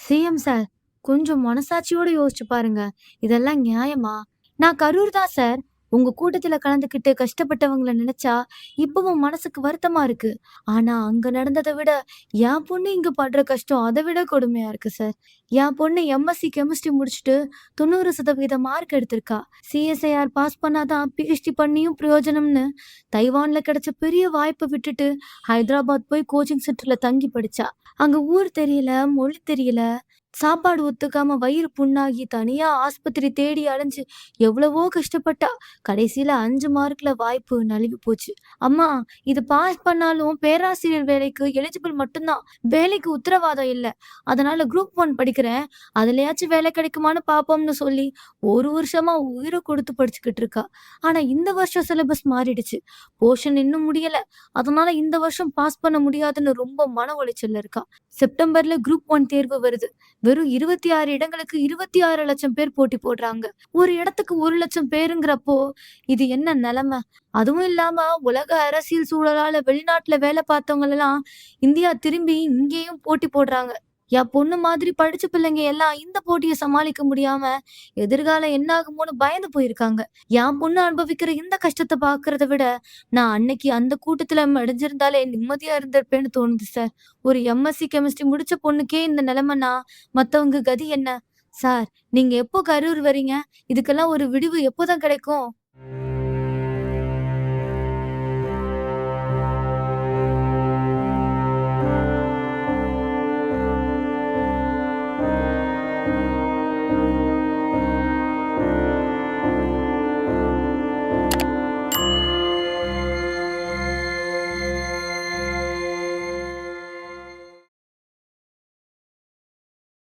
CM sir, கொஞ்சம் மனசாட்சியோட யோசிச்சு பாருங்க. இதெல்லாம் நியாயமா? நான் கரூர் தான் சார். உங்க கூட்டத்துல கலந்துக்கிட்டு கஷ்டப்பட்டவங்கள நினைச்சா இப்பவும் மனசுக்கு வருத்தமா இருக்கு. ஆனா அங்க நடந்தத விட என் பொண்ணு இங்க படுற கஷ்டம் அத விட கொடுமையா இருக்கு சார். என் பொண்ணு எம்எஸ்சி கெமிஸ்ட்ரி முடிச்சுட்டு 90% மார்க் எடுத்திருக்கா. சிஎஸ்ஐஆர் பாஸ் பண்ணாதான் பிஹெச்டி பண்ணியும் பிரயோஜனம்னு தைவான்ல கிடைச்ச பெரிய வாய்ப்ப விட்டுட்டு ஹைதராபாத் போய் கோச்சிங் சென்டர்ல தங்கி படிச்சா. அங்க ஊர் தெரியல, மொழி தெரியல. சாப்பாடு ஒத்துக்காம வயிறு புண்ணாகி தனியா ஆஸ்பத்திரி தேடி அலைஞ்சு எவ்வளவோ கஷ்டப்பட்டா. கடைசியில 5 மார்க்ல வாய்ப்பு நழுவி போச்சு. அம்மா, இது பாஸ் பண்ணாலும் பேராசிரியர் வேலைக்கு எலிஜிபிள் மட்டும்தான். வேலைக்கு உத்தரவாதம் இல்ல. அதனால குரூப் 1 படிக்கிறேன். அதுலயாச்சும் வேலை கிடைக்குமான்னு பாப்போம்னு சொல்லி 1 வருஷமா உயிரை கொடுத்து படிச்சுக்கிட்டு இருக்கா. ஆனா இந்த வருஷம் சிலபஸ் மாறிடுச்சு. போர்ஷன் இன்னும் முடியல. அதனால இந்த வருஷம் பாஸ் பண்ண முடியாதுன்னு ரொம்ப மன உளைச்சல்ல இருக்கா. செப்டம்பர்ல குரூப் 1 தேர்வு வருது. வெறும் 26 இடங்களுக்கு 26 லட்சம் பேர் போட்டி போடுறாங்க. ஒரு இடத்துக்கு 1 லட்சம் பேருங்கிறப்போ இது என்ன நிலைமை? அதுவும் இல்லாம உலக அரசியல் சூழலால வெளிநாட்டுல வேலை பார்த்தவங்க எல்லாம் இந்தியா திரும்பி இங்கேயும் போட்டி போடுறாங்க. என் பொண்ணு மாதிரி படிச்ச பிள்ளைங்க எல்லாம் இந்த போட்டியை சமாளிக்க முடியாம எதிர்காலம் என்ன ஆகுமோன்னு பயந்து போயிருக்காங்க. என் பொண்ணு அனுபவிக்கிற இந்த கஷ்டத்தை பாக்குறத விட நான் அன்னைக்கு அந்த கூட்டத்துல அடைஞ்சிருந்தாலே நிம்மதியா இருந்திருப்பேன்னு தோணுது சார். ஒரு எம்எஸ்சி கெமிஸ்ட்ரி முடிச்ச பொண்ணுக்கே இந்த நிலைமைனா மத்தவங்க கதி என்ன? சார், நீங்க எப்போ கரூர் வரீங்க? இதுக்கெல்லாம் ஒரு விடிவு எப்போதான் கிடைக்கும்?